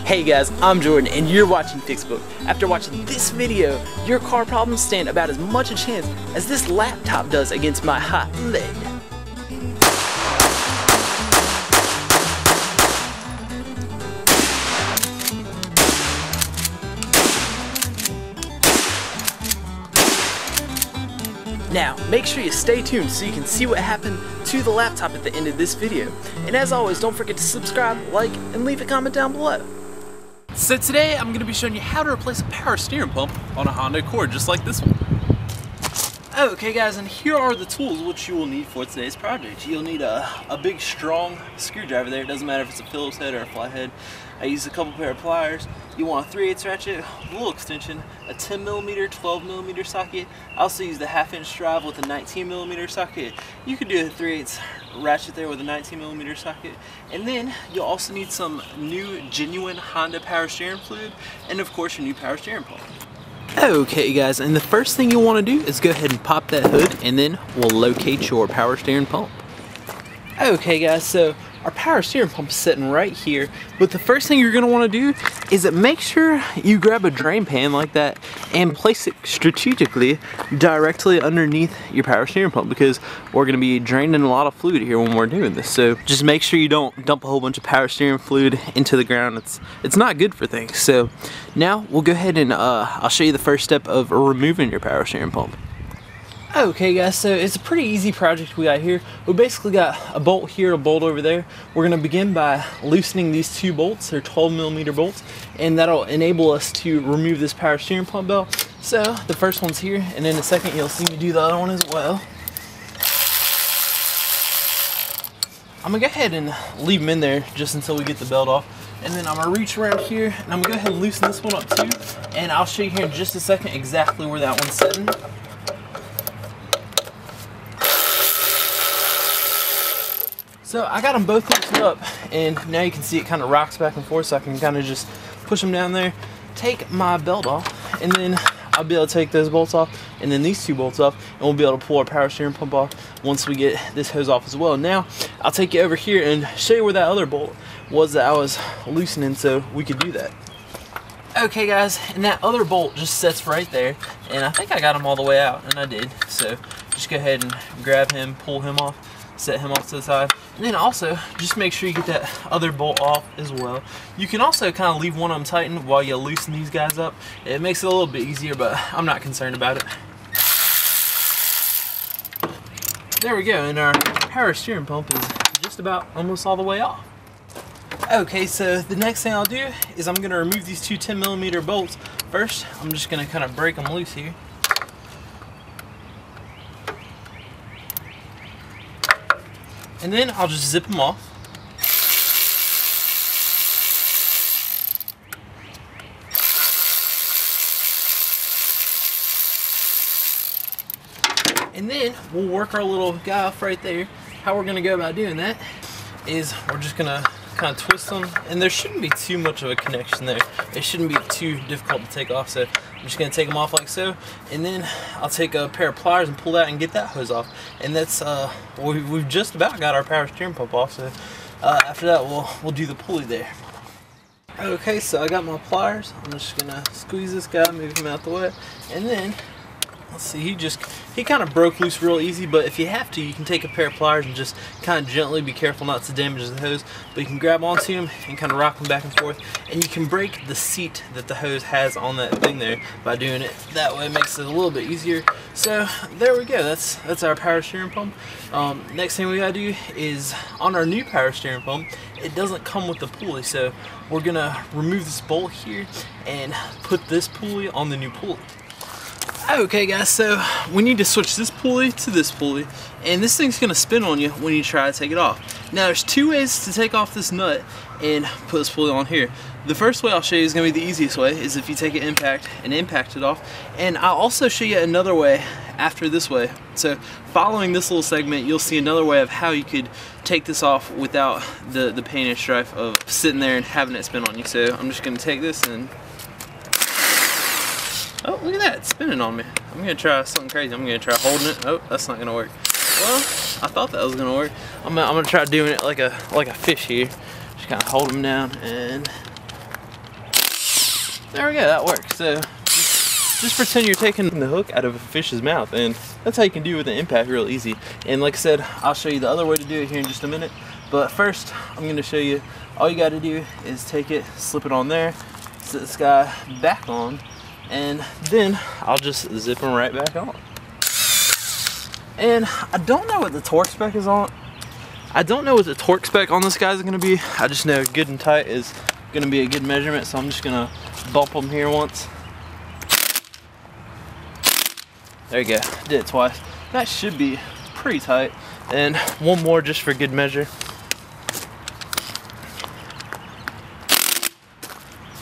Hey guys, I'm Jordan and you're watching Fixbook. After watching this video, your car problems stand about as much a chance as this laptop does against my hot lead. Now, make sure you stay tuned so you can see what happened to the laptop at the end of this video. And as always, don't forget to subscribe, like, and leave a comment down below. So today, I'm going to be showing you how to replace a power steering pump on a Honda Accord, just like this one. Okay guys, and here are the tools which you will need for today's project. You'll need a big strong screwdriver there. It doesn't matter if it's a Phillips head or a flathead. I used a couple pair of pliers. You want a 3/8 ratchet, a little extension, a 10mm, 12mm socket. I also used a 1/2" drive with a 19mm socket. You could do a 3/8 ratchet there with a 19mm socket. And then you'll also need some new genuine Honda power steering fluid, and of course your new power steering pump. Okay guys, and the first thing you'll want to do is go ahead and pop that hood, and then we'll locate your power steering pump. Okay guys, so our power steering pump is sitting right here, but the first thing you're going to want to do is make sure you grab a drain pan like that and place it strategically directly underneath your power steering pump, because we're going to be draining a lot of fluid here when we're doing this. So just make sure you don't dump a whole bunch of power steering fluid into the ground. It's not good for things. So now we'll go ahead and I'll show you the first step of removing your power steering pump. Okay guys, so it's a pretty easy project we got here. We basically got a bolt here, a bolt over there. We're going to begin by loosening these two bolts. They're 12mm bolts, and that'll enable us to remove this power steering pump belt. So the first one's here, and in a second you'll see me do the other one as well. I'm going to go ahead and leave them in there just until we get the belt off. And then I'm going to reach around here, and I'm going to go ahead and loosen this one up too. And I'll show you here in just a second exactly where that one's sitting. So I got them both loosened up, and now you can see it kind of rocks back and forth, so I can kind of just push them down there, take my belt off, and then I'll be able to take those bolts off, and then these two bolts off, and we'll be able to pull our power steering pump off once we get this hose off as well. Now, I'll take you over here and show you where that other bolt was that I was loosening so we could do that. Okay guys, and that other bolt just sits right there, and I think I got him all the way out, and I did. So just go ahead and grab him, pull him off, set him off to the side, and then also just make sure you get that other bolt off as well. You can also kind of leave one of them tightened while you loosen these guys up. It makes it a little bit easier, but I'm not concerned about it. There we go, and our power steering pump is just about almost all the way off. Okay, so the next thing I'll do is I'm going to remove these two 10mm bolts. First, I'm just going to kind of break them loose here. And then I'll just zip them off. And then we'll work our little guy off right there. How we're going to go about doing that is we're just going to kind of twist them, and there shouldn't be too much of a connection there. It shouldn't be too difficult to take off, so I'm just going to take them off like so, and then I'll take a pair of pliers and pull that and get that hose off. And that's we've just about got our power steering pump off, so after that we'll do the pulley there. Okay, so I got my pliers. I'm just going to squeeze this guy, move him out the way, and then let's see, he kind of broke loose real easy, but if you have to, you can take a pair of pliers and just kind of gently, be careful not to damage the hose, but you can grab onto him and kind of rock them back and forth, and you can break the seat that the hose has on that thing there by doing it that way. It makes it a little bit easier. So there we go, that's our power steering pump. Next thing we gotta do is on our new power steering pump, it doesn't come with the pulley, so we're gonna remove this bolt here and put this pulley on the new pulley. Okay guys, so we need to switch this pulley to this pulley, and this thing's going to spin on you when you try to take it off. Now there's two ways to take off this nut and put this pulley on here. The first way I'll show you is going to be the easiest way, is if you take an impact and impact it off, and I'll also show you another way after this way. So following this little segment, you'll see another way of how you could take this off without the pain and strife of sitting there and having it spin on you. So I'm just going to take this and oh, look at that, it's spinning on me. I'm going to try something crazy. I'm going to try holding it. Oh, that's not going to work. Well, I thought that was going to work. I'm going to try doing it like a fish here. Just kind of hold them down and There we go, that works. So just pretend you're taking the hook out of a fish's mouth, and that's how you can do it with an impact real easy. And like I said, I'll show you the other way to do it here in just a minute. But first, I'm going to show you, all you got to do is take it, slip it on there, set this guy back on, and then I'll just zip him right back on. And I don't know what the torque spec is on. I don't know what the torque spec on this guy is going to be. I just know good and tight is going to be a good measurement, so I'm just going to bump him here once. There you go, did it twice. That should be pretty tight. And one more just for good measure.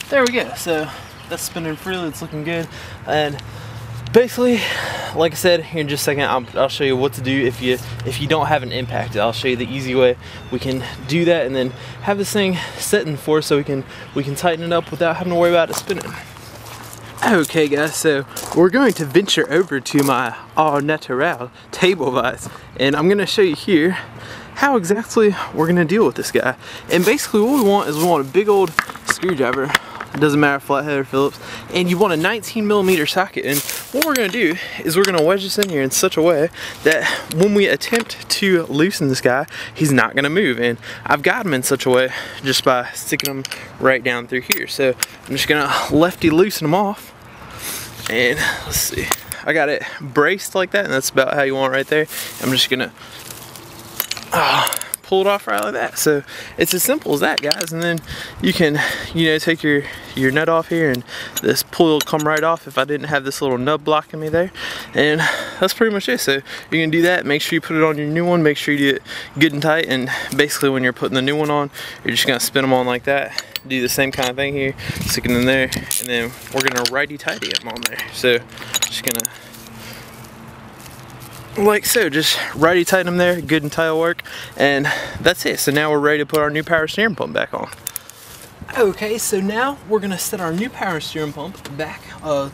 There we go, so that's spinning freely, it's looking good. And basically, like I said, here in just a second, I'll show you what to do if you don't have an impact. I'll show you the easy way we can do that, and then have this thing set in force so we can tighten it up without having to worry about it spinning. Okay guys, so we're going to venture over to my au naturel table vise, and I'm going to show you here how exactly we're going to deal with this guy. And basically what we want is a big old screwdriver. It doesn't matter, flathead or Phillips, and you want a 19mm socket. And what we're going to do is we're going to wedge this in here in such a way that when we attempt to loosen this guy, he's not going to move. And I've got him in such a way just by sticking him right down through here. So I'm just going to lefty loosen him off. And let's see, I got it braced like that, and that's about how you want it right there. I'm just going to pull it off right like that. So it's as simple as that, guys. And then you can, you know, take your nut off here, and this pull will come right off if I didn't have this little nub blocking me there. And that's pretty much it. So you can do that. Make sure you put it on your new one. Make sure you get it good and tight. And basically when you're putting the new one on, you're just gonna spin them on like that. Do the same kind of thing here, stick it in there, and then we're gonna righty-tighty them on there. So just gonna, like so, just righty tighten them there, good and tight will work, and that's it. So now we're ready to put our new power steering pump back on. Okay, so now we're gonna set our new power steering pump back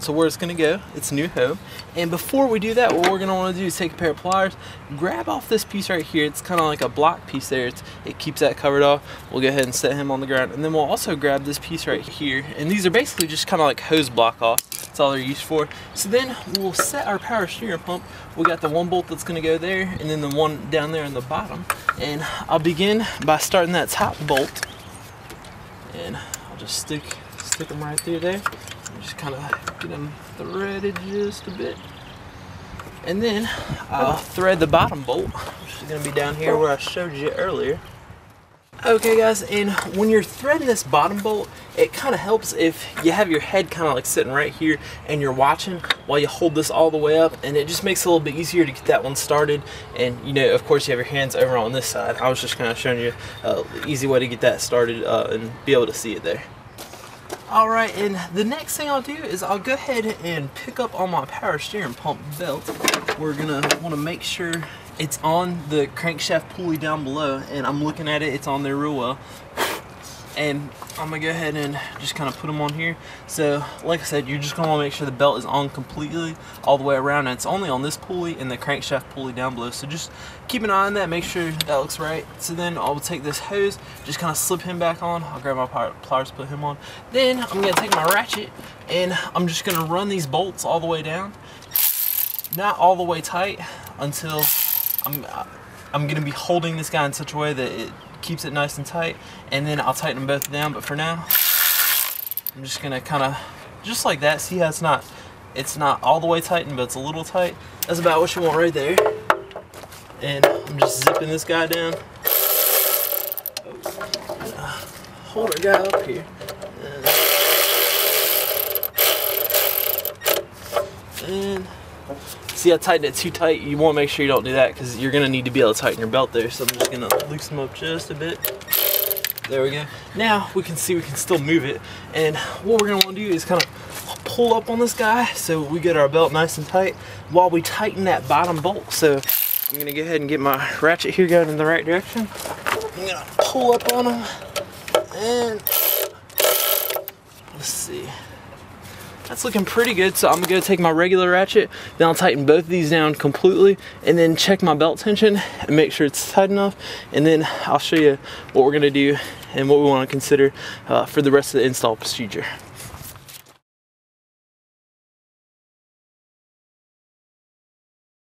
to where it's gonna go, its new home. And before we do that, what we're gonna wanna do is take a pair of pliers, grab off this piece right here. It's kind of like a block piece there. It keeps that covered off. We'll go ahead and set him on the ground, and then we'll also grab this piece right here. And these are basically just kind of like hose block off. That's all they're used for. So then we'll set our power steering pump. We got the one bolt that's gonna go there, and then the one down there in the bottom. And I'll begin by starting that top bolt. And I'll just stick them right through there. And just kind of get them threaded just a bit. And then I'll thread the bottom bolt, which is going to be down here where I showed you earlier. Okay guys, and when you're threading this bottom bolt, it kind of helps if you have your head kind of like sitting right here and you're watching while you hold this all the way up, and it just makes it a little bit easier to get that one started. And you know, of course you have your hands over on this side. I was just kind of showing you the easy way to get that started and be able to see it there. Alright, and the next thing I'll do is I'll go ahead and pick up on my power steering pump belt. We're gonna want to make sure it's on the crankshaft pulley down below, and I'm looking at it, it's on there real well. And I'm gonna go ahead and just kind of put them on here. So like I said, you're just gonna want to make sure the belt is on completely all the way around, and it's only on this pulley and the crankshaft pulley down below. So just keep an eye on that, make sure that looks right. So then I'll take this hose, just kind of slip him back on. I'll grab my pliers, put him on. Then I'm gonna take my ratchet, and I'm just gonna run these bolts all the way down. Not all the way tight until I'm gonna be holding this guy in such a way that it keeps it nice and tight, and then I'll tighten them both down. But for now, I'm just gonna kind of just like that. See how it's not all the way tightened, but it's a little tight. That's about what you want right there. And I'm just zipping this guy down. Hold our guy up here. And see, I tightened it too tight. You want to make sure you don't do that, because you're going to need to be able to tighten your belt there. So I'm just going to loosen them up just a bit. There we go. Now we can see we can still move it. And what we're going to want to do is kind of pull up on this guy so we get our belt nice and tight while we tighten that bottom bolt. So I'm going to go ahead and get my ratchet here going in the right direction. I'm going to pull up on him, and let's see. That's looking pretty good. So I'm gonna take my regular ratchet, then I'll tighten both of these down completely, and then check my belt tension and make sure it's tight enough. And then I'll show you what we're gonna do and what we want to consider for the rest of the install procedure.